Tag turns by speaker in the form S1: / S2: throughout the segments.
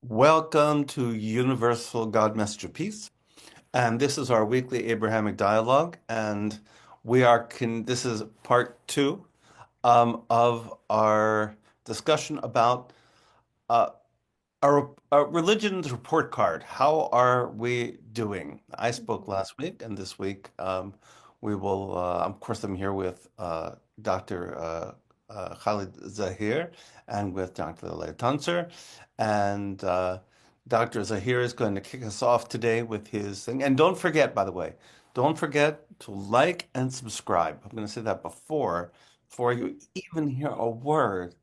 S1: Welcome to Universal God Messenger Peace, and this is our weekly Abrahamic dialogue, and this is part two of our discussion about uh, our religion's report card. How are we doing? I spoke last week, and this week we will. Of course, I'm here with Dr. Khalid Zaheer and with Dr. Tanser, and Dr. Zaheer is going to kick us off today with his thing. And don't forget, by the way, don't forget to like and subscribe. I'm going to say that before you even hear a word.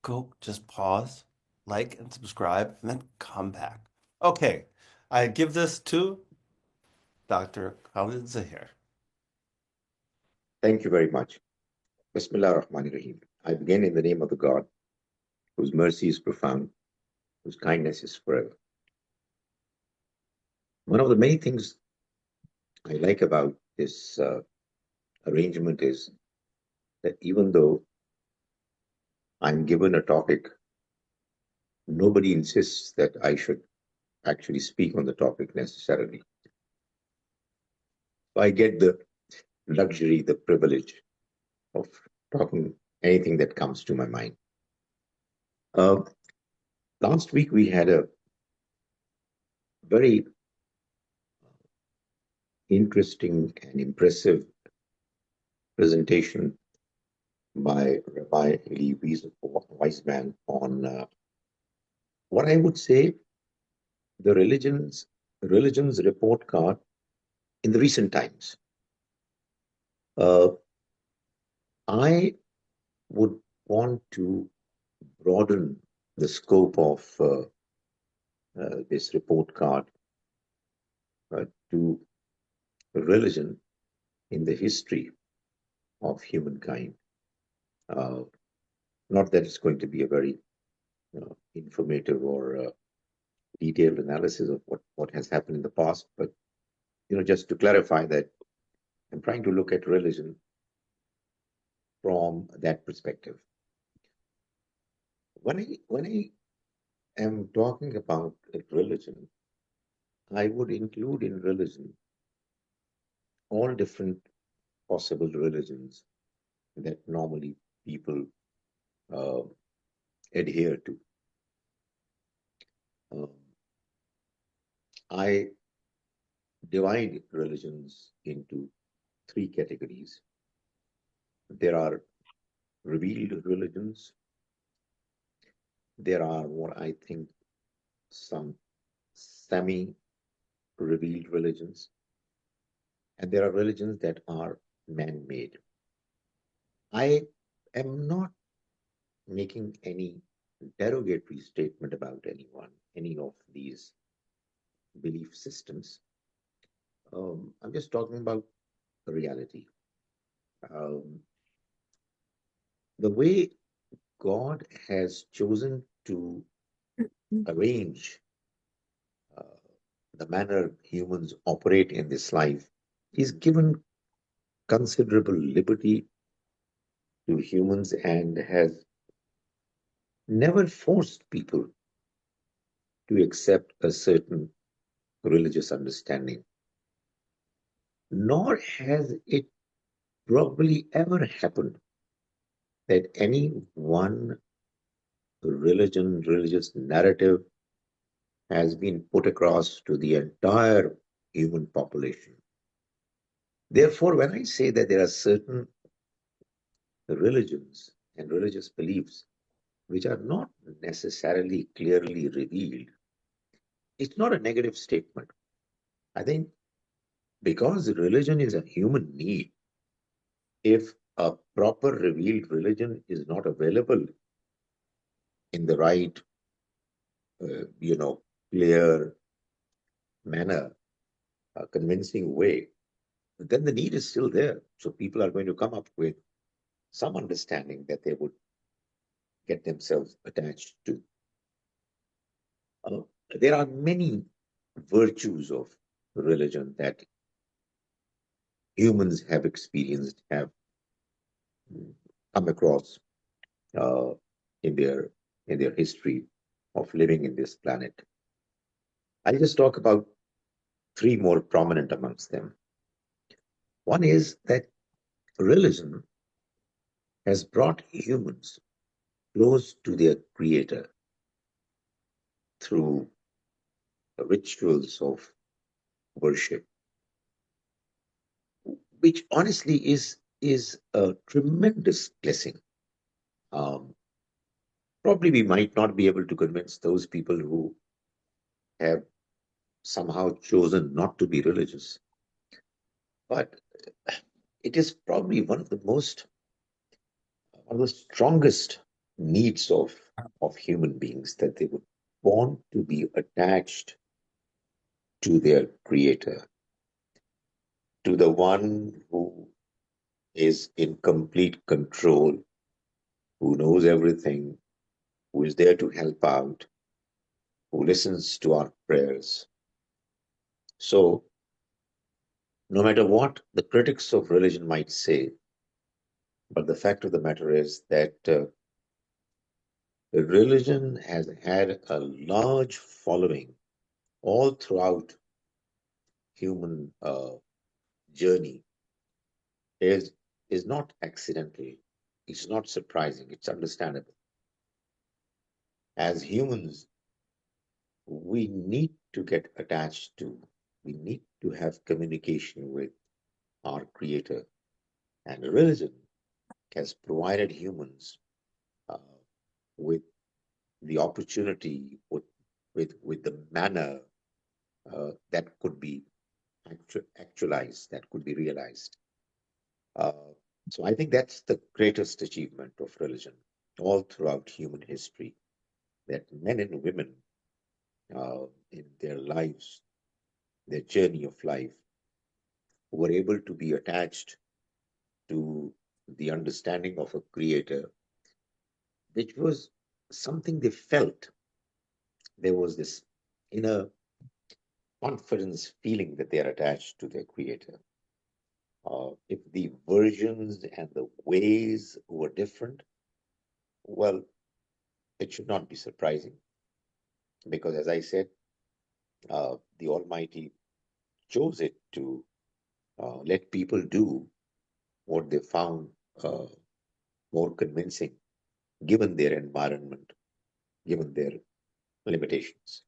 S1: Go, just pause, like and subscribe, and then come back. Okay, I give this to Dr. Khalid Zaheer.
S2: Thank you very much. Bismillah ar-Rahman ar-Rahim. I begin in the name of the God, whose mercy is profound, whose kindness is forever. One of the many things I like about this arrangement is that even though I'm given a topic, nobody insists that I should actually speak on the topic necessarily. So I get the luxury, the privilege of talking anything that comes to my mind. Last week we had a very interesting and impressive presentation by Rabbi Eli Wiseman on what I would say the religion's report card in the recent times. I would want to broaden the scope of this report card to religion in the history of humankind. Not that it's going to be a very informative or detailed analysis of what has happened in the past, but just to clarify that I'm trying to look at religion from that perspective. When I am talking about religion, I would include in religion all different possible religions that normally people adhere to. I divide religions into three categories. There are revealed religions. There are what I think some semi-revealed religions. And there are religions that are man-made. I am not making any derogatory statement about anyone, any of these belief systems. I'm just talking about reality. The way God has chosen to arrange the manner humans operate in this life, He's given considerable liberty to humans and has never forced people to accept a certain religious understanding. Nor has it probably ever happened that any one religious narrative has been put across to the entire human population. Therefore, when I say that there are certain religions and religious beliefs which are not necessarily clearly revealed, it's not a negative statement. I think because religion is a human need, if a proper revealed religion is not available in the right, clear manner, a convincing way, then the need is still there. So people are going to come up with some understanding that they would get themselves attached to. There are many virtues of religion that humans have experienced, have come across uh, in their history. of living in this planet. I'll just talk about three more prominent amongst them. One is that religion has brought humans close to their creator through rituals of worship, which honestly is a tremendous blessing. Um, Probably we might not be able to convince those people who have somehow chosen not to be religious, but it is probably one of the strongest needs of human beings, that they would want to be attached to their creator, to the one who is in complete control, who knows everything, who is there to help out, who listens to our prayers. So, no matter what the critics of religion might say, but the fact of the matter is that religion has had a large following all throughout human journey is is not accidental. It's not surprising. It's understandable. As humans, we need to get attached to, we need to have communication with our creator. And religion has provided humans uh, with the opportunity, with the manner that could be actualized, that could be realized. Uh, so I think that's the greatest achievement of religion all throughout human history, that men and women in their lives, their journey of life, were able to be attached to the understanding of a creator, which was something they felt. There was this inner confidence feeling that they are attached to their creator. If the versions and the ways were different, well, it should not be surprising because, as I said, the Almighty chose it to let people do what they found uh, more convincing, given their environment, given their limitations.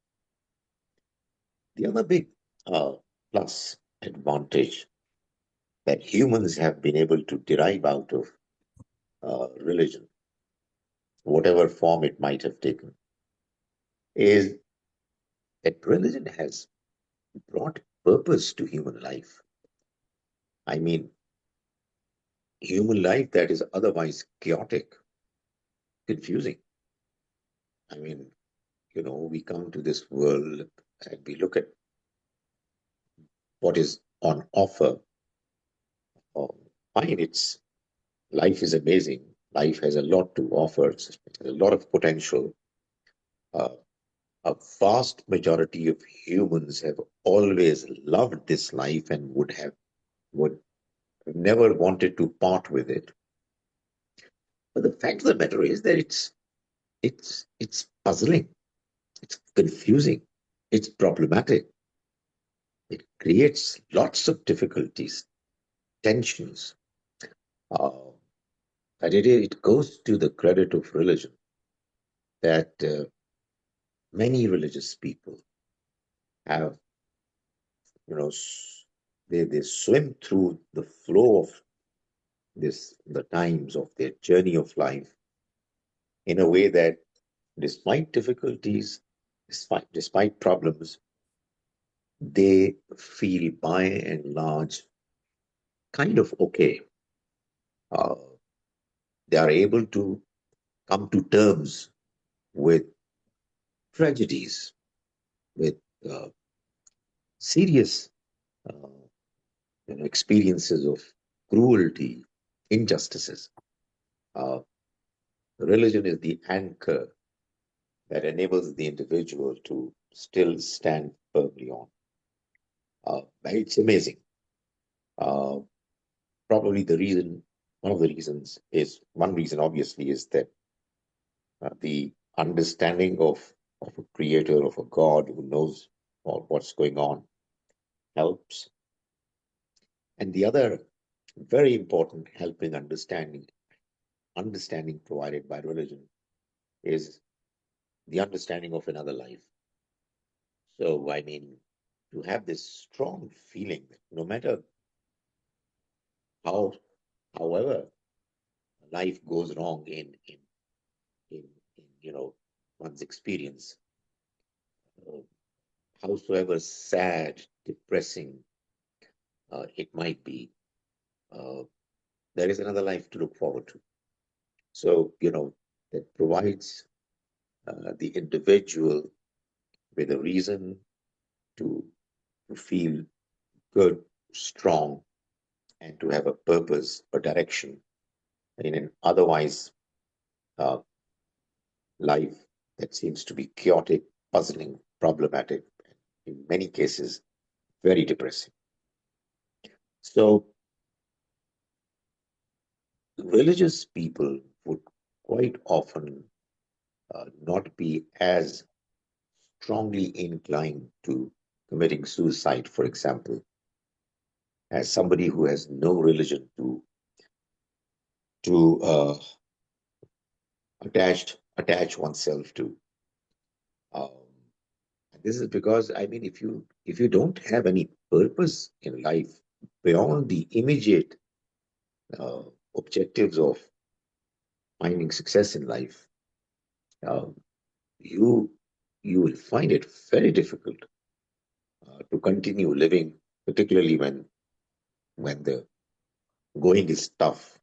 S2: The other big uh, plus advantage that humans have been able to derive out of religion, whatever form it might have taken, is that religion has brought purpose to human life. I mean, human life that is otherwise chaotic, confusing. I mean, we come to this world and we look at what is on offer. Oh, fine, it's life is amazing. Life has a lot to offer. It has a lot of potential. Uh, a vast majority of humans have always loved this life and would have never wanted to part with it. But the fact of the matter is that it's puzzling, it's confusing, it's problematic. It creates lots of difficulties, tensions. Uh, and it goes to the credit of religion that many religious people have, you know, they swim through the flow of the times of their journey of life in a way that, despite difficulties, despite problems, they feel by and large kind of okay. Uh, they are able to come to terms with tragedies, with uh, serious uh, experiences of cruelty, injustices. Uh, Religion is the anchor that enables the individual to still stand firmly on. It's amazing. Uh, Probably one reason obviously is that the understanding of of a creator, of a God who knows all what's going on helps. And the other very important helping understanding provided by religion is the understanding of another life. So, I mean, to have this strong feeling that no matter how, however, life goes wrong in one's experience, uh, howsoever sad, depressing it might be, uh, there is another life to look forward to. So, that provides the individual with a reason to, to feel good, strong, and to have a purpose or direction in an otherwise uh, life that seems to be chaotic, puzzling, problematic, in many cases, very depressing. So, religious people would quite often not be as strongly inclined to committing suicide, for example, as somebody who has no religion to attach oneself to. Um, this is because I mean, if you don't have any purpose in life beyond the immediate uh, objectives of finding success in life, um, you you will find it very difficult to continue living, particularly when the going is tough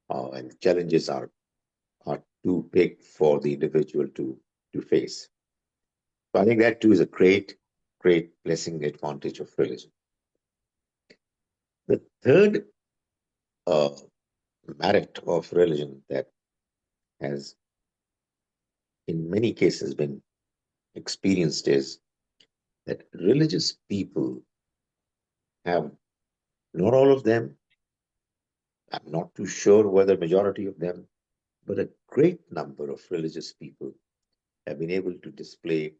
S2: and challenges are too big for the individual to face. So I think that too is a great blessing advantage of religion. The third uh, merit of religion that has in many cases been experienced is that religious people have, not all of them, I'm not too sure whether majority of them, but a great number of religious people have been able to display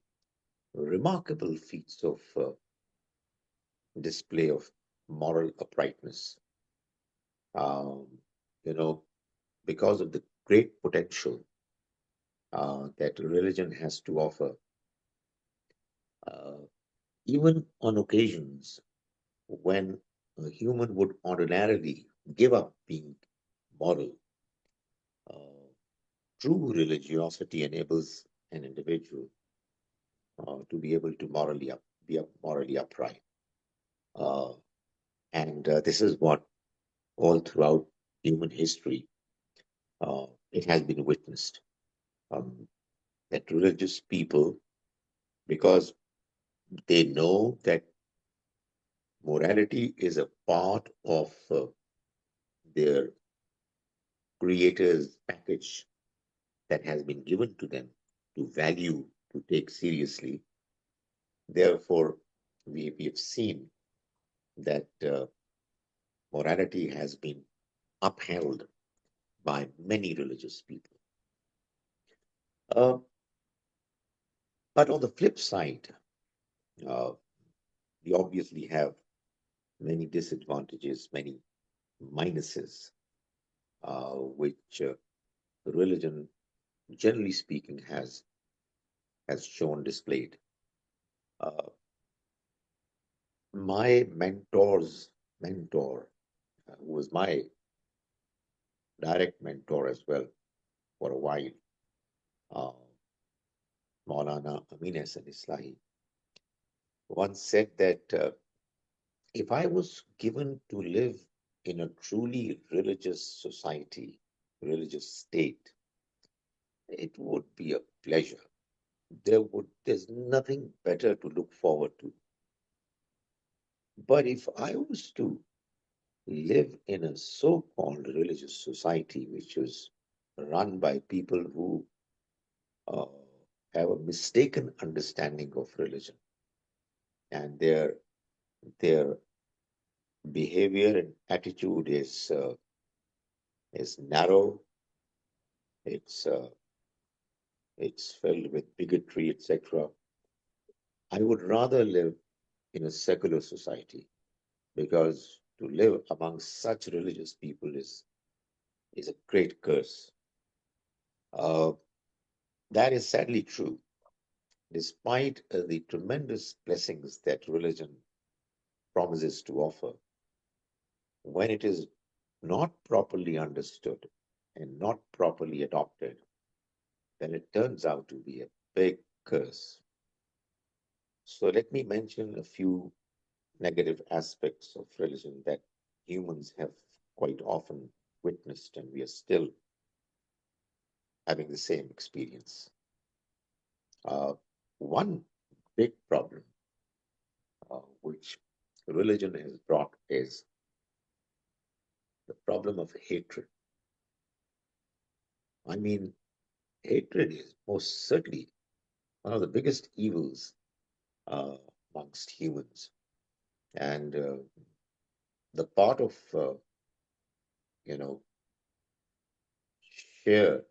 S2: remarkable feats of display of moral uprightness. Um, you know, because of the great potential that religion has to offer, uh, even on occasions when a human would ordinarily give up being moral, uh, true religiosity enables an individual to be able to be morally upright. Uh, and this is what all throughout human history it has been witnessed um, that religious people, because they know that morality is a part of their creator's package that has been given to them to value, to take seriously. Therefore, we've seen that morality has been upheld by many religious people. Uh, but on the flip side, uh, we obviously have many disadvantages, many minuses, which religion, generally speaking, has shown displayed. Uh, my mentor's mentor, who was my direct mentor as well for a while, uh, Mawlana Amin Islahi, once said that if I was given to live in a truly religious society, religious state, it would be a pleasure. There's nothing better to look forward to. But if I was to live in a so-called religious society, which is run by people who uh, have a mistaken understanding of religion, and their behavior and attitude is narrow. It's it's filled with bigotry, etc. I would rather live in a secular society because to live among such religious people is a great curse. Uh, that is sadly true, despite the tremendous blessings that religion promises to offer. When it is not properly understood and not properly adopted, then it turns out to be a big curse. So let me mention a few negative aspects of religion that humans have quite often witnessed, and we are still having the same experience. Uh, One big problem which religion has brought is the problem of hatred. I mean, hatred is most certainly one of the biggest evils uh, amongst humans. And the part of, you know, share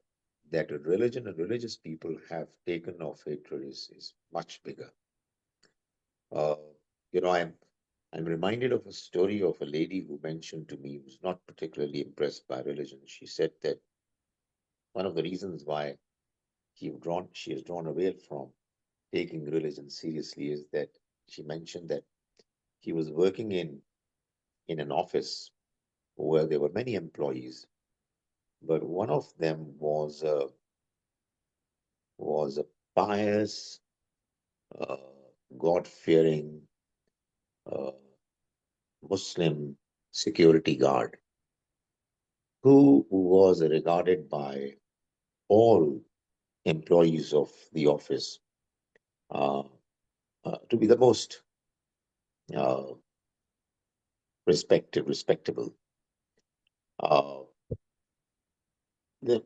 S2: that a religion and religious people have taken of hatred is much bigger. Uh, I'm reminded of a story of a lady who mentioned to me who was not particularly impressed by religion. She said that one of the reasons why she is drawn away from taking religion seriously is that she mentioned that she was working in an office where there were many employees, but one of them was a pious, uh, God-fearing uh, Muslim security guard who was regarded by all employees of the office uh, to be the most uh, respectable. Uh, the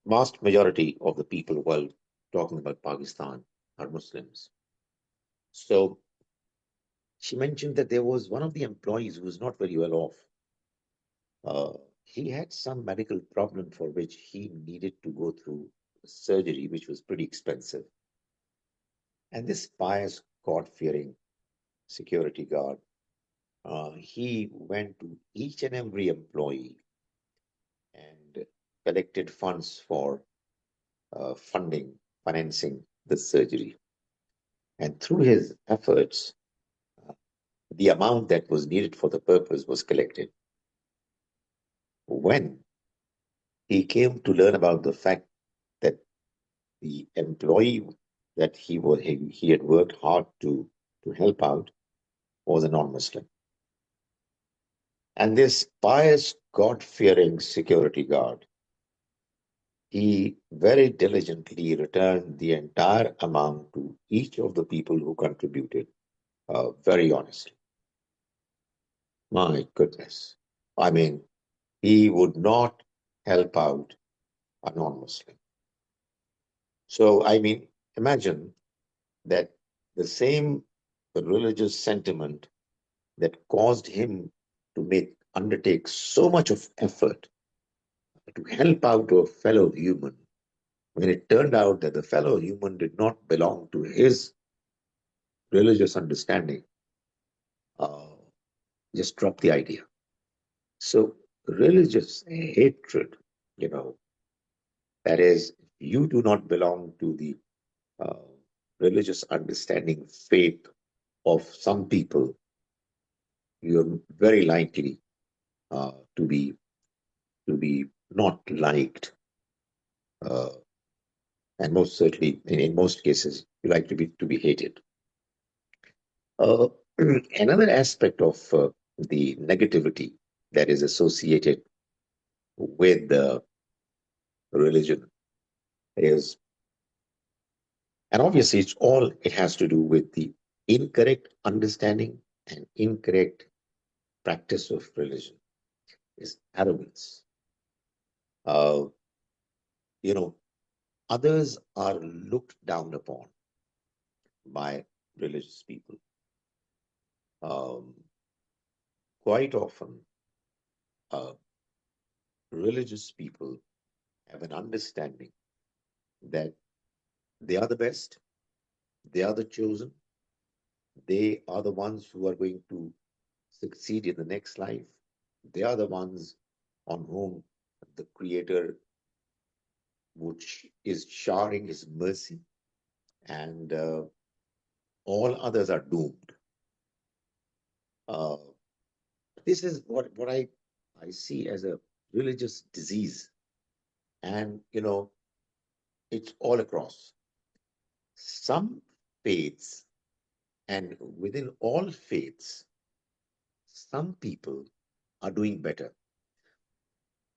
S2: vast majority of the people, while talking about Pakistan, are Muslims. So she mentioned that there was one of the employees who was not very well off. Uh, he had some medical problem for which he needed to go through surgery, which was pretty expensive. And this pious, God-fearing security guard, he went to each and every employee and collected funds for financing the surgery. And through his efforts, the amount that was needed for the purpose was collected. When he came to learn about the fact that the employee that he had worked hard to help out was a non-Muslim. And this pious, God-fearing security guard, he very diligently returned the entire amount to each of the people who contributed, very honestly. My goodness. I mean, he would not help out a non-Muslim. So, I mean, imagine that the same religious sentiment that caused him to undertake so much of effort to help out a fellow human, when it turned out that the fellow human did not belong to his religious understanding, uh, just dropped the idea. So religious hatred, you know, that is, you do not belong to the uh, religious understanding faith of some people, you're very likely uh, to be to be not liked, uh, and most certainly, in most cases, you like to be hated. Uh, Another aspect of the negativity that is associated with religion is, and obviously, it has to do with the incorrect understanding and incorrect practice of religion, is arrogance. Uh, you know, Others are looked down upon by religious people. Um, Quite often, uh, religious people have an understanding that They are the best, they are the chosen, they are the ones who are going to succeed in the next life. They are the ones on whom the Creator which is showering His mercy, and all others are doomed. Uh, this is what I see as a religious disease, and it's all across. Some faiths, and within all faiths, some people are doing better.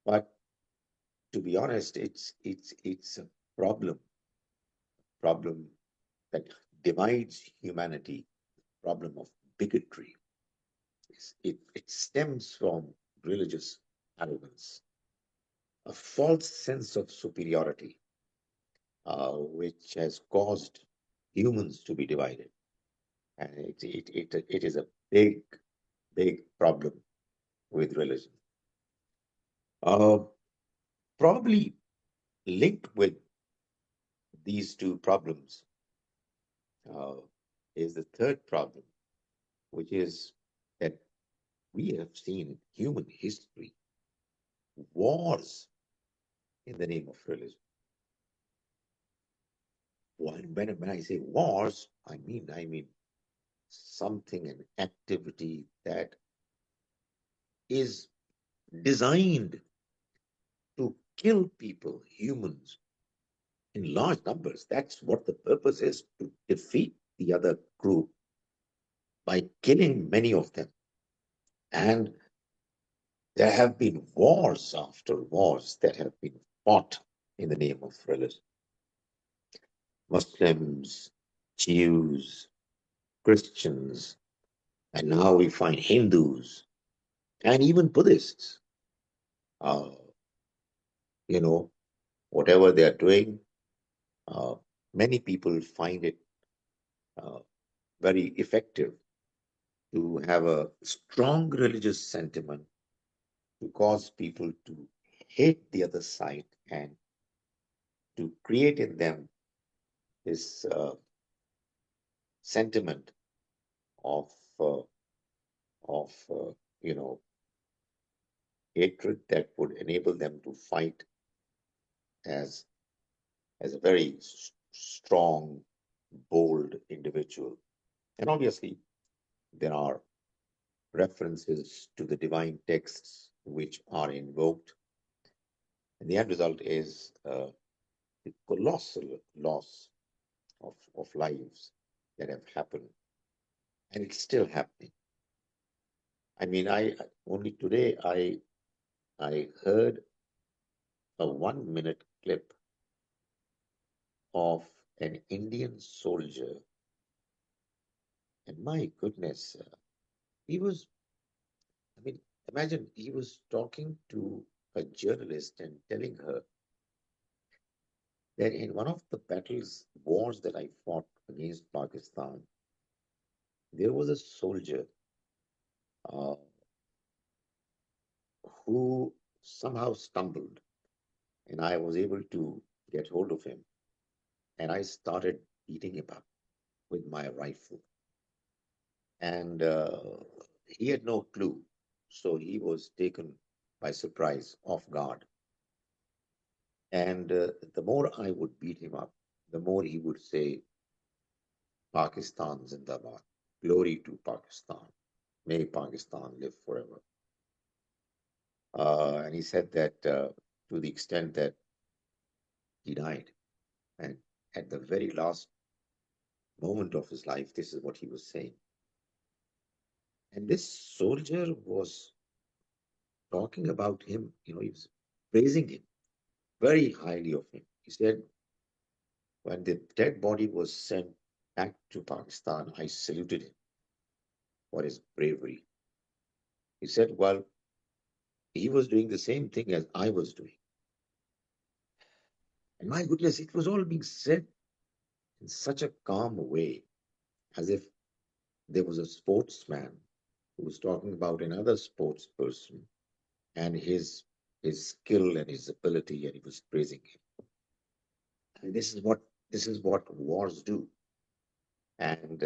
S2: But to be honest, it's a problem that divides humanity, problem of bigotry. It stems from religious arrogance, a false sense of superiority, which has caused humans to be divided. And it is a big problem with religion. Uh, Probably linked with these two problems uh, is the third problem, which is that we have seen in human history wars in the name of religion. When I say wars, I mean something, an activity that is designed to kill people, humans, in large numbers. That's what the purpose is, to defeat the other group by killing many of them. And there have been wars after wars that have been fought in the name of religion. Muslims, Jews, Christians, and now we find Hindus and even Buddhists. Uh, you know, whatever they are doing, uh, many people find it uh, very effective to have a strong religious sentiment to cause people to hate the other side and to create in them this sentiment of uh, of you know hatred that would enable them to fight as as a very strong, bold individual. And obviously, there are references to the divine texts which are invoked, and the end result is the colossal loss of lives that have happened, and it's still happening. I mean, I only today I heard a 1 minute clip of an Indian soldier, and my goodness, he was. I mean, imagine he was talking to a journalist and telling her that in one of the battles, wars that I fought against Pakistan, there was a soldier uh, who somehow stumbled, and I was able to get hold of him, and I started beating him up with my rifle. And he had no clue, so he was taken by surprise, off guard. And the more I would beat him up, the more he would say, Pakistan Zindabad, glory to Pakistan, may Pakistan live forever. And he said that to the extent that he died. And at the very last moment of his life, this is what he was saying. And this soldier was talking about him, he was praising him very highly of him. He said, when the dead body was sent back to Pakistan, I saluted him for his bravery. He said, well, he was doing the same thing as I was doing. And my goodness, it was all being said in such a calm way, as if there was a sportsman who was talking about another sports person and his skill and his ability, and he was praising him. And this is what This is what wars do. And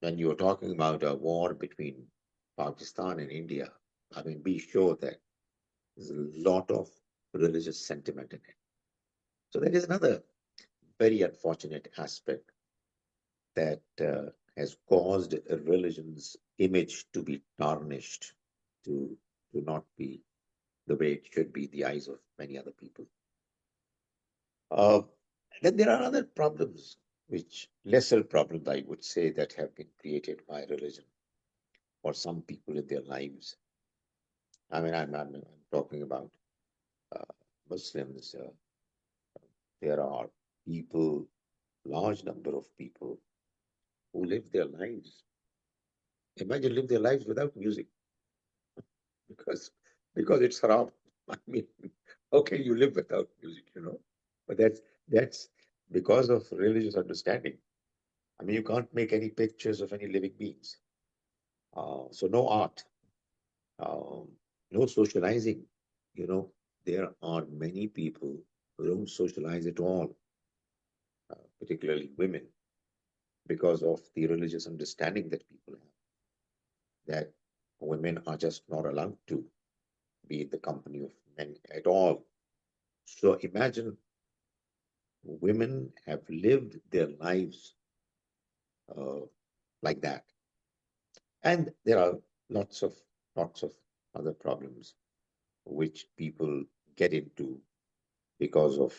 S2: when you're talking about a war between Pakistan and India, I mean, be sure that there's a lot of religious sentiment in it. So there is another very unfortunate aspect that has caused a religion's image to be tarnished, to, to not be the way it should be in the eyes of many other people. Uh, then there are other problems, which lesser problems, I would say, that have been created by religion for some people in their lives. I mean, I'm talking about uh, Muslims. There are people, large number of people who live their lives. Imagine live their lives without music because because it's haram. I mean, how can you live without music? But that's because of religious understanding. I mean, you can't make any pictures of any living beings. So no art, um, no socializing. You know, there are many people who don't socialize at all, particularly women, because of the religious understanding that people have, that women are just not allowed to be in the company of men at all. So imagine women have lived their lives uh, like that. And there are lots of lots of other problems which people get into because of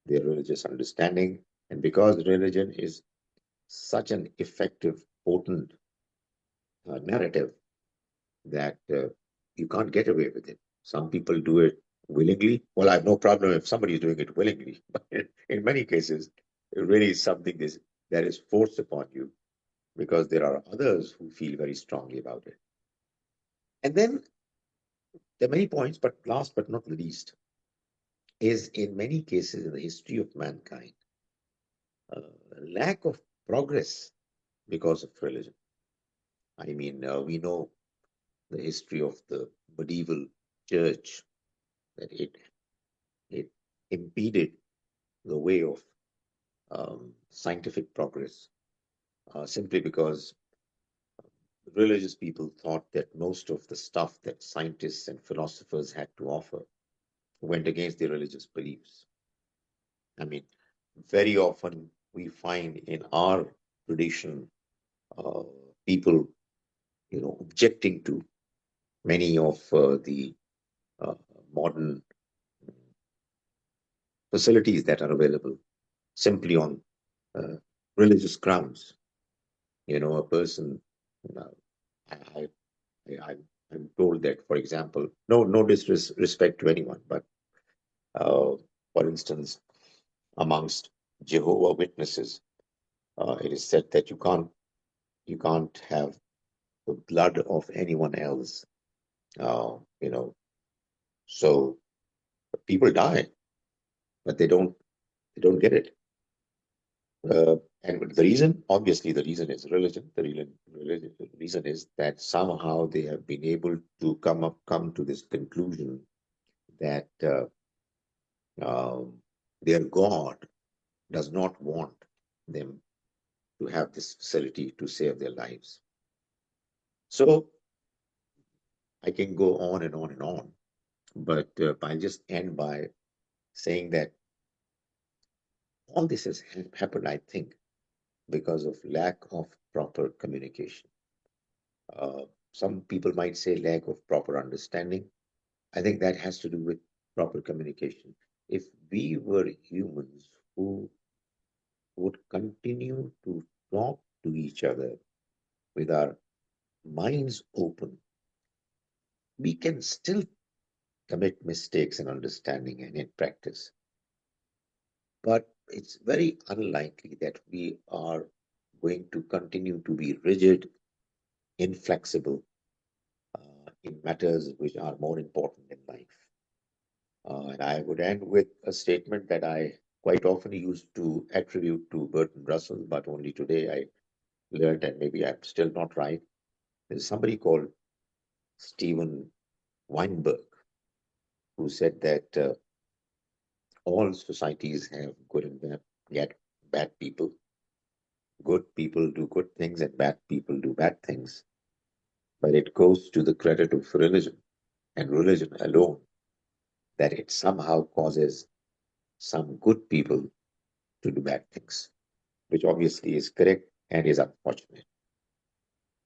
S2: their religious understanding, and because religion is such an effective, potent narrative that you can't get away with it. Some people do it willingly. Well, I have no problem if somebody is doing it willingly, but in many cases, it really is something that is forced upon you because there are others who feel very strongly about it. And then there are many points, but last but not least, is in many cases in the history of mankind, uh, lack of progress because of religion. I mean, we know the history of the medieval church, that it impeded the way of scientific progress, simply because religious people thought that most of the stuff that scientists and philosophers had to offer went against their religious beliefs. I mean, very often we find in our tradition uh, people, objecting to many of the uh, modern facilities that are available simply on uh, religious grounds. A person, uh, I, I, I'm told that, for example, no disrespect to anyone, but for instance, amongst Jehovah Witnesses, it is said that you can't have the blood of anyone else. Uh, you know, so people die, but they don't get it. And the reason, obviously, the reason is religion. The reason is that somehow they have been able to come to this conclusion that um, their God does not want them to have this facility to save their lives. So I can go on and on and on, but I'll just end by saying that all this has happened, I think, because of lack of proper communication. Some people might say lack of proper understanding. I think that has to do with proper communication. If we were humans who would continue to talk to each other with our minds open, we can still commit mistakes in understanding and in practice. But it's very unlikely that we are going to continue to be rigid, inflexible in matters which are more important in life. And I would end with a statement that I quite often used to attribute to Bertrand Russell, but only today I learned, and maybe I'm still not right. There's somebody called Steven Weinberg who said that all societies have good and bad people do good things and bad people do bad things, but it goes to the credit of religion and religion alone that it somehow causes some good people to do bad things, which obviously is correct and is unfortunate.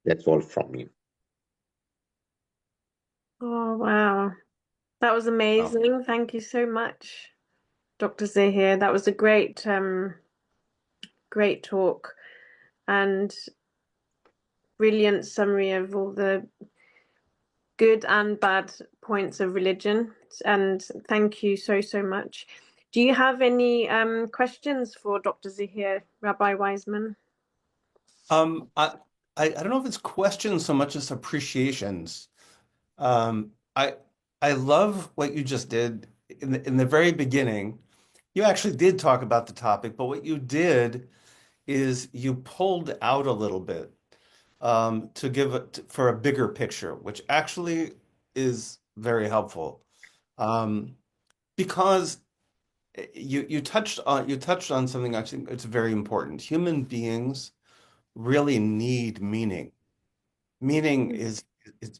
S2: That's all from me.
S3: Oh, wow. That was
S1: Oh.
S3: amazing. Thank you so much, Dr. Zaheer. That was a great talk and brilliant summary of all the good and bad points of religion. And thank you so much. Do you have any questions for Dr. Zaheer, Rabbi Wiseman?
S1: Um, I, I don't know if it's questions so much as appreciations. Um, I I love what you just did in the very beginning. You actually did talk about the topic, but what you did is you pulled out a little bit to give it for a bigger picture, which actually is very helpful. Um, because you touched on something I think it's very important. Human beings really need meaning. Meaning is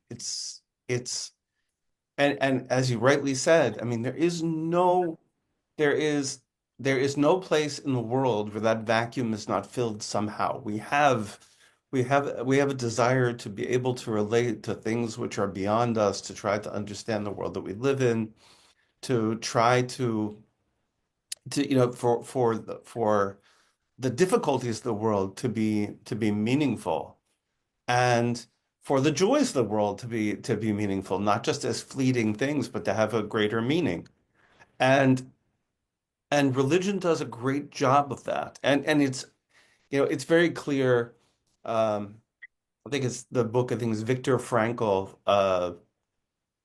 S1: it's and as you rightly said, I mean there is there is no place in the world where that vacuum is not filled somehow. We have a desire to be able to relate to things which are beyond us, to try to understand the world that we live in, to try to for the difficulties of the world to be meaningful and for the joys of the world to be meaningful, not just as fleeting things, but to have a greater meaning. And and religion does a great job of that. And it's it's very clear. Um, I think it's the book. I think it's Viktor Frankl,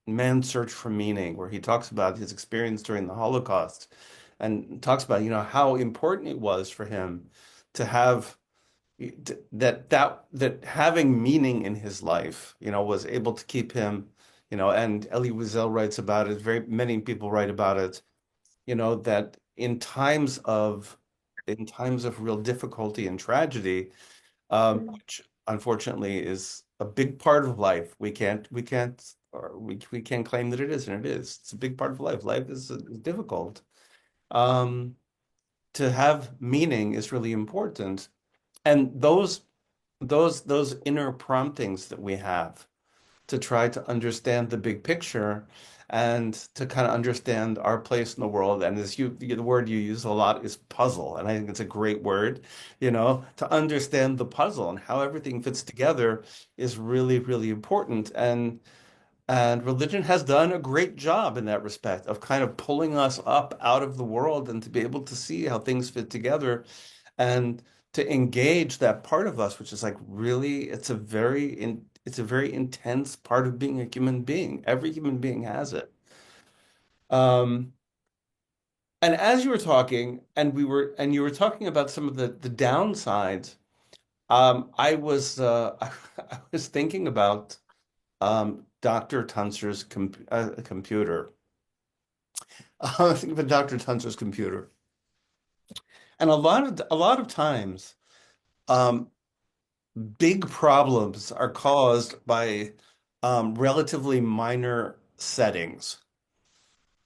S1: Man's Search for Meaning, where he talks about his experience during the Holocaust, and talks about how important it was for him to have that having meaning in his life, was able to keep him, and Elie Wiesel writes about it. Very many people write about it. That in times of real difficulty and tragedy, which unfortunately is a big part of life. We can't claim that it isn't. It is. It's a big part of life. Life is difficult. Um, to have meaning is really important, and those inner promptings that we have to try to understand the big picture and to kind of understand our place in the world. And the word you use a lot is puzzle, and I think it's a great word. To understand the puzzle and how everything fits together is really, really important. And religion has done a great job in that respect of kind of pulling us up out of the world and to be able to see how things fit together and to engage that part of us, which is like really, it's a very intense part of being a human being. Every human being has it. Um, and as you were talking, and you were talking about some of the downsides, I was I was thinking about Dr. Tuncer's computer. I was thinking about Dr. Tuncer's computer, and a lot of times. Um, Big problems are caused by relatively minor settings.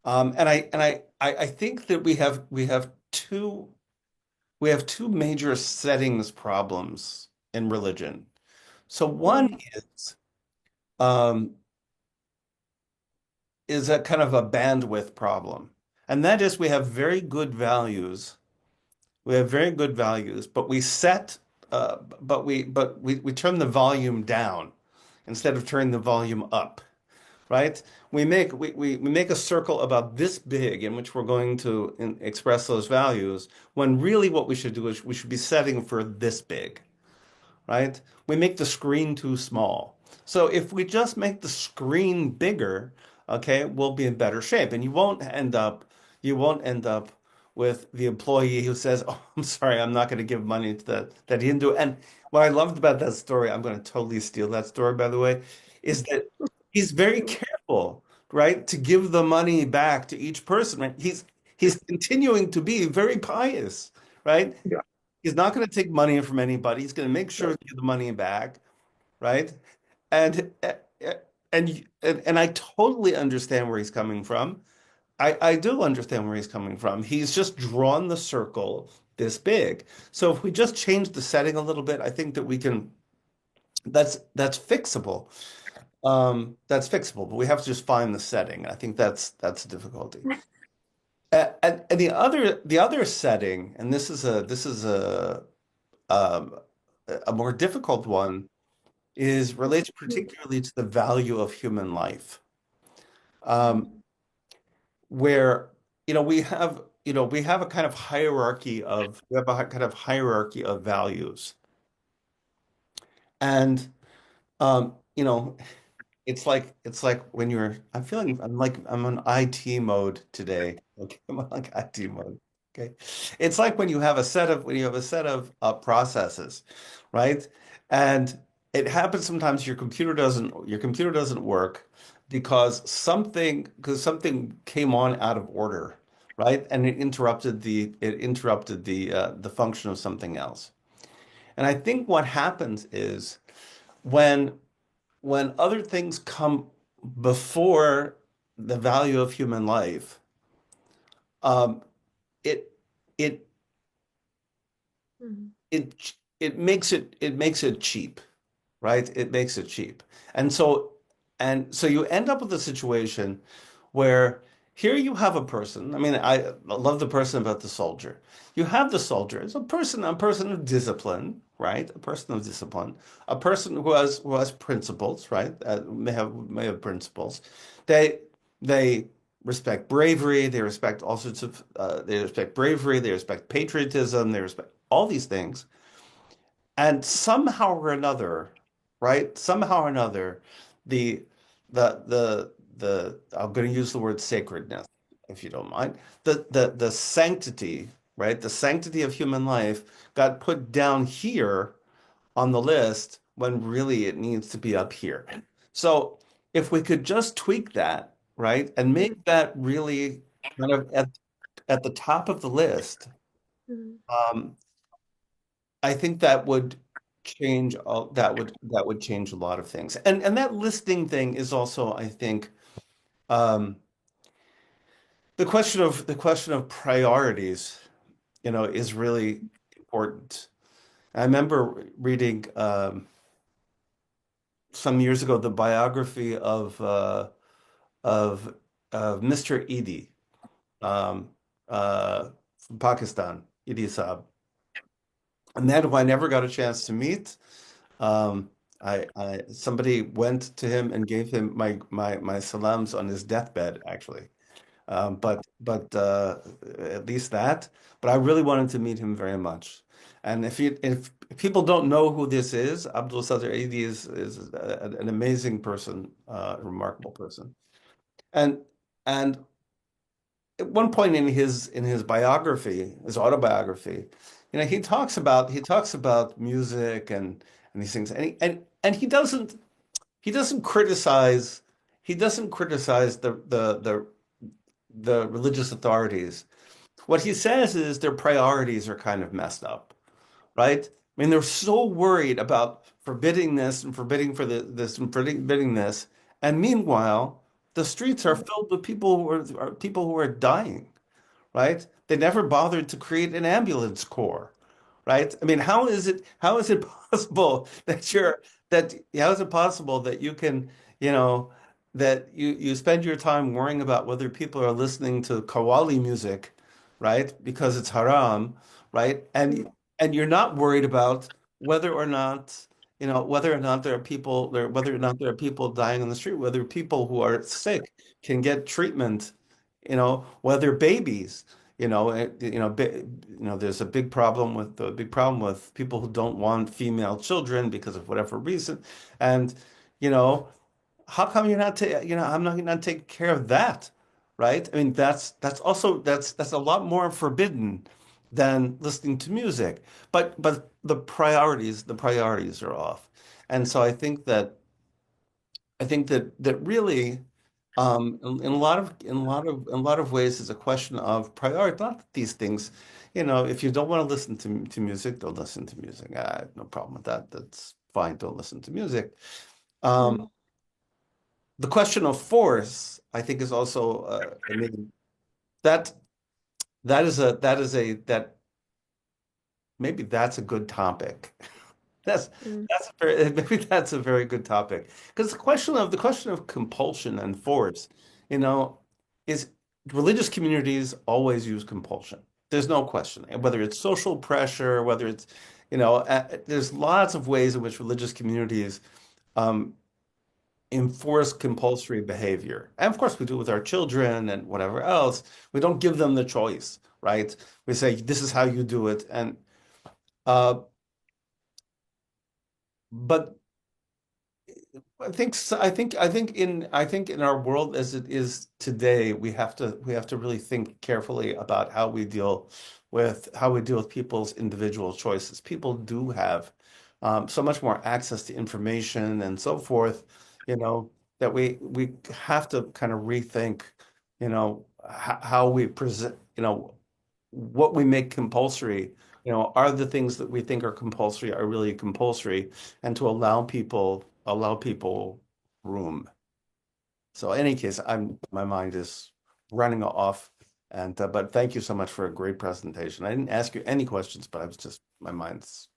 S1: I think that we have two major settings problems in religion. So one
S3: Mm,
S1: um, is a kind of a bandwidth problem, and that is we have very good values. We have very good values, but we turn the volume down instead of turning the volume up, right? We make a circle about this big in which we're going to express those values, when really what we should do is we should be setting for this big, right? We make the screen too small. So if we just make the screen bigger, okay, we'll be in better shape. And you won't end up with the employee who says, "Oh, I'm sorry, I'm not going to give money to that Hindu." And what I loved about that story, I'm going to totally steal that story, by the way, is that he's very careful, right, to give the money back to each person, right? He's continuing to be very pious, right?
S2: Yeah.
S1: He's not going to take money from anybody. He's going to make sure
S2: Right.
S1: to give the money back, right? And and I totally understand where he's coming from. I do understand where he's coming from. He's just drawn the circle this big. So if we just change the setting a little bit, I think that we can. That's fixable. That's fixable, but we have to just find the setting. I think that's a difficulty. And the other setting, and um, a more difficult one, is relates particularly to the value of human life, um, where we have a kind of hierarchy of values, and um, you know it's like when I'm feeling I'm on IT mode today. Okay, I'm on like IT mode. Okay. It's like when you have a set of processes, right? And it happens sometimes your computer doesn't work because something came on out of order, right? And it interrupted the function of something else. And I think what happens is when when other things come before the value of human life, um, it it it makes it cheap, right? It makes it cheap, and so you end up with a situation where here you have a person. I mean, I love the person about the soldier. You have the soldier. It's a person of discipline, right? A person of discipline, a person who has principles, right? May have principles. They they respect bravery. They respect all sorts of. They respect bravery. They respect patriotism. They respect all these things. And somehow or another, right? Somehow or another, the the I'm going to use the word sacredness, if you don't mind. The sanctity, right? The sanctity of human life got put down here on the list when really it needs to be up here. So if we could just tweak that, right, and make that really kind of at the top of the list, um, I think that would change a lot of things. And that listing thing is also, I think, um, the question of priorities, is really important. I remember reading some years ago the biography of Mr. Edie, um, from Pakistan, Edie Saab, a man who I never got a chance to meet. Somebody went to him and gave him my salams on his deathbed, actually. But at least that. But I really wanted to meet him very much. And if people don't know who this is, Abdul Sadr Aidi is an amazing person, a remarkable person. And and at one point in his biography, his autobiography, he talks about music and these things, and he doesn't criticize the religious authorities. What he says is their priorities are kind of messed up, right? I mean, they're so worried about forbidding this and forbidding for this and forbidding this, and meanwhile, the streets are filled with people who are dying, right? They never bothered to create an ambulance corps, right? I mean, how is it possible how is it possible that you can, you know, that you spend your time worrying about whether people are listening to Qawwali music, right? Because it's haram, right? And you're not worried about whether or not, whether or not there are people dying on the street, whether people who are sick can get treatment, whether babies, there's a big problem with people who don't want female children because of whatever reason, and you know, how come I'm not taking care of that, right? I mean, that's a lot more forbidden than listening to music, but the priorities are off, and so I think that really, in a lot of ways, is a question of priority. Not that these things, if you don't want to listen to music, don't listen to music. I have no problem with that. That's fine. Don't listen to music.
S3: Mm.
S1: The question of force, I think, is also, I mean, that that maybe that's a good topic. That's
S3: Mm.
S1: that's a very, maybe that's a very good topic because the question of compulsion and force, you know, is religious communities always use compulsion. There's no question. And whether it's social pressure, whether it's, there's lots of ways in which religious communities um, enforce compulsory behavior. And of course, we do it with our children and whatever else. We don't give them the choice, right? We say, this is how you do it. And uh, but I think in our world as it is today, we have to really think carefully about how we deal with people's individual choices. People do have so much more access to information and so forth, that we have to kind of rethink, how we present, what we make compulsory. Are the things that we think are compulsory are really compulsory, and to allow people room. So in any case, my mind is running off, and but thank you so much for a great presentation. I didn't ask you any questions, but I was just my mind's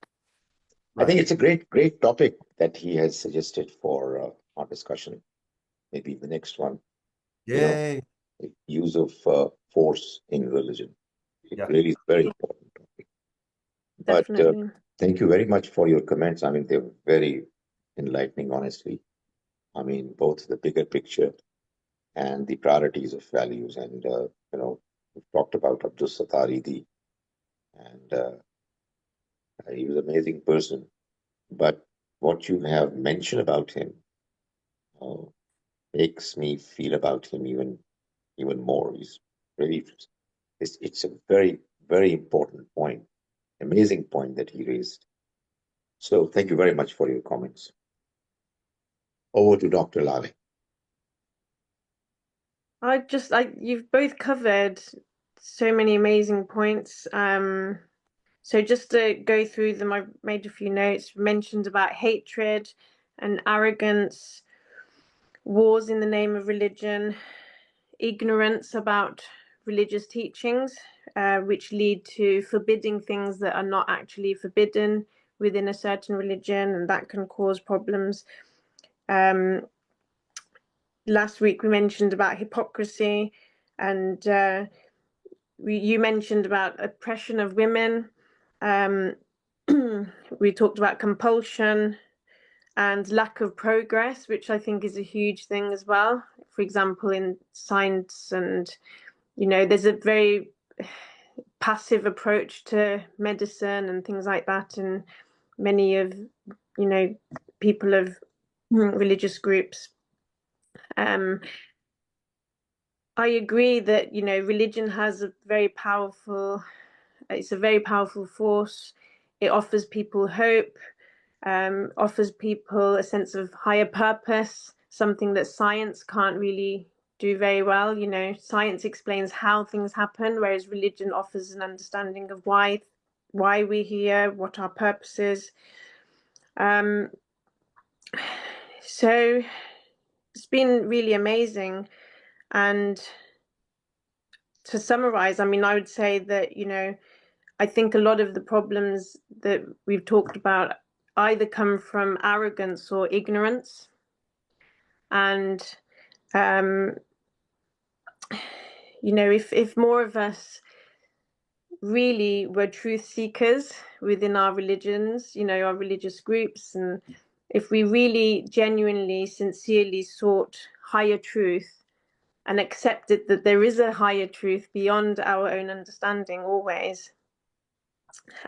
S2: I think
S1: running.
S2: it's a great topic that he has suggested for our discussion. Maybe the next one, you know,
S1: Yay!
S2: the use of force in religion. It
S1: Yeah.
S2: really is very important topic. But
S3: Definitely.
S2: thank you very much for your comments. I mean, they're very enlightening, honestly. I mean, both the bigger picture and the priorities of values. And, we've talked about Abdul Sattar Idi, and he was an amazing person. But what you have mentioned about him uh, makes me feel about him even more. He's really, it's a very important point, amazing point that he raised. So thank you very much for your comments. Over to Dr. Lale.
S3: You've both covered so many amazing points. So just to go through them, I've made a few notes, mentioned about hatred and arrogance, wars in the name of religion, ignorance about religious teachings, which lead to forbidding things that are not actually forbidden within a certain religion, and that can cause problems. Last week we mentioned about hypocrisy, and you mentioned about oppression of women. We talked about compulsion and lack of progress, which I think is a huge thing as well. For example, in science, and there's a very passive approach to medicine and things like that, and many of people of religious groups. I agree that religion has a very powerful. It's a very powerful force. It offers people hope, offers people a sense of higher purpose, something that science can't really do very well. Science explains how things happen, whereas religion offers an understanding of why we're here, what our purpose is. So it's been really amazing. And to summarize, I mean, I would say that, I think a lot of the problems that we've talked about either come from arrogance or ignorance. And, if more of us really were truth seekers within our religions, our religious groups, and if we really genuinely, sincerely sought higher truth and accepted that there is a higher truth beyond our own understanding always,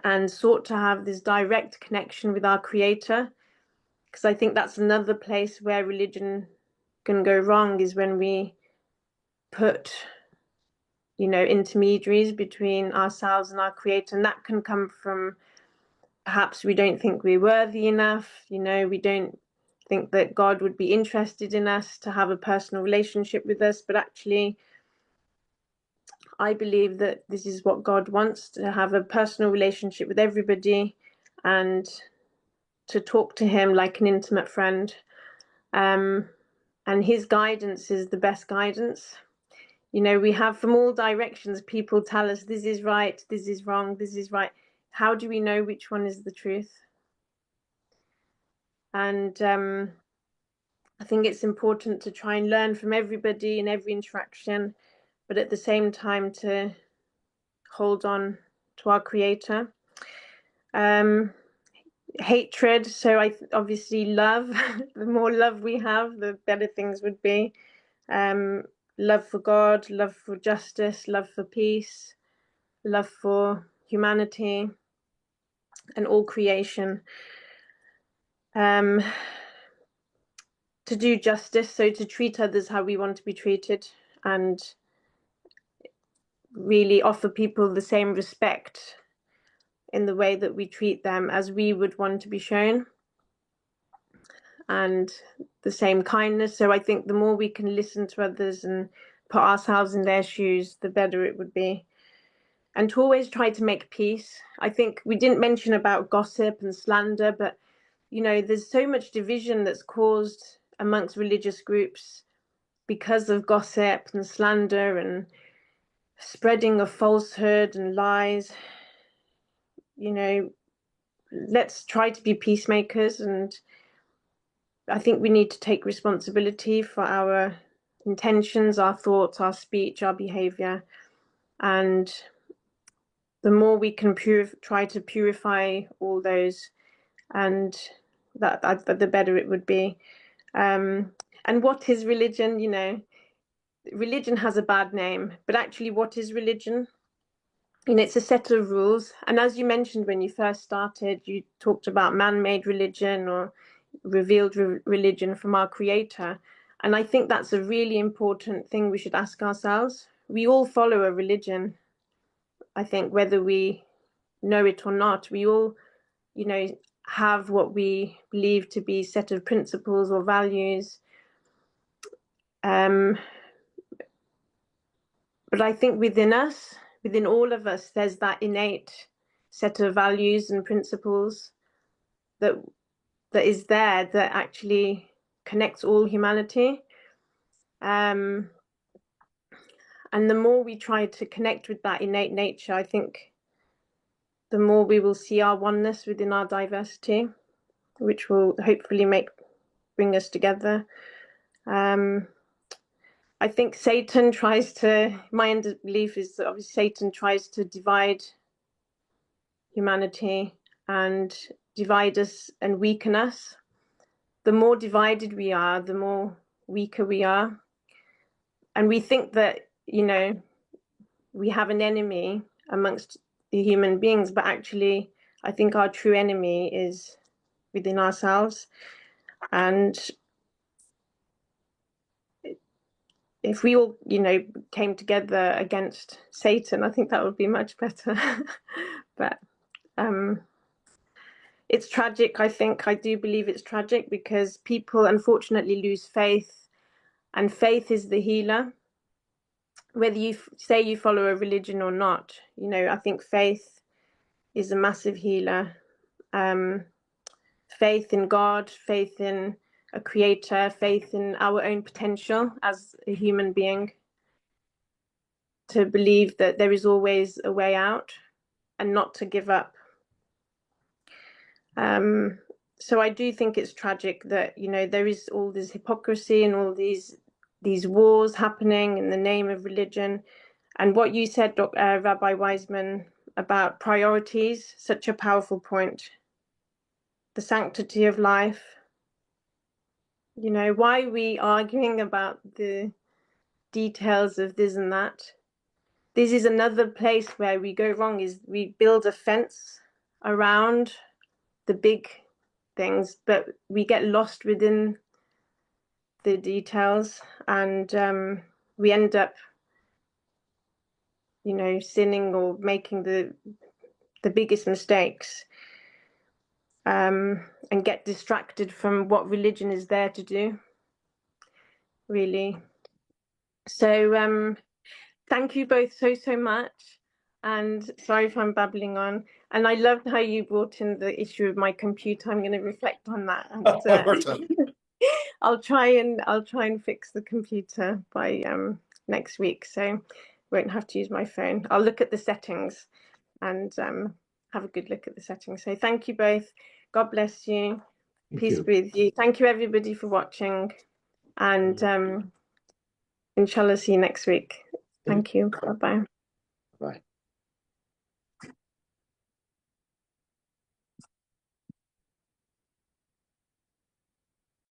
S3: and sought to have this direct connection with our creator, because I think that's another place where religion can go wrong, is when we put intermediaries between ourselves and our creator, and that can come from perhaps we don't think we're worthy enough, we don't think that God would be interested in us to have a personal relationship with us, but actually I believe that this is what God wants, to have a personal relationship with everybody and to talk to him like an intimate friend. And his guidance is the best guidance. You know, we have from all directions, people tell us this is right, this is wrong, this is right. How do we know which one is the truth? And I think it's important to try and learn from everybody in every interaction, but at the same time to hold on to our Creator. Hatred, so obviously love. The more love we have, the better things would be. Love for God, love for justice, love for peace, love for humanity and all creation. To do justice, so to treat others how we want to be treated and really offer people the same respect in the way that we treat them as we would want to be shown, and the same kindness. So I think the more we can listen to others and put ourselves in their shoes, the better it would be. And to always try to make peace. I think we didn't mention about gossip and slander, but you know, there's so much division that's caused amongst religious groups because of gossip and slander and spreading of falsehood and lies. You know, let's try to be peacemakers, and I think we need to take responsibility for our intentions, our thoughts, our speech, our behavior. And the more we can try to purify all those, and that the better it would be. And what is religion? You know, religion has a bad name, but actually what is religion? You know, it's a set of rules. And as you mentioned when you first started, you talked about man-made religion or revealed religion from our Creator. And I think that's a really important thing we should ask ourselves. We all follow a religion, I think, whether we know it or not. We all, you know, have what we believe to be a set of principles or values. But I think within us, within all of us, there's that innate set of values and principles that is there, that actually connects all humanity. And the more we try to connect with that innate nature, I think the more we will see our oneness within our diversity, which will hopefully bring us together. I think Satan tries to, my belief is that obviously Satan tries to divide humanity and divide us and weaken us. The more divided we are, the more weaker we are. And we think that, you know, we have an enemy amongst the human beings, but actually I think our true enemy is within ourselves. And if we all, you know, came together against Satan, I think that would be much better. But it's tragic, I think. I do believe it's tragic because people unfortunately lose faith, and faith is the healer. Whether you say you follow a religion or not, you know, I think faith is a massive healer. Faith in God, faith in a creator, faith in our own potential as a human being, to believe that there is always a way out and not to give up. So I do think it's tragic that, you know, there is all this hypocrisy and all these wars happening in the name of religion. And what you said, Rabbi Wiseman, about priorities, such a powerful point. The sanctity of life. You know, why are we arguing about the details of this and that? This is another place where we go wrong, is we build a fence around the big things, but we get lost within the details, and we end up, you know, sinning or making the biggest mistakes, and get distracted from what religion is there to do, really. So Thank you both so much. And sorry if I'm babbling on. And I loved how you brought in the issue of my computer. I'm going to reflect on that. And I'll try and fix the computer by next week, so won't have to use my phone. I'll look at the settings and have a good look at the settings. So thank you both. God bless you. Peace be with you. Thank you everybody for watching, and inshallah see you next week. Thank you. Bye-bye.
S2: Bye.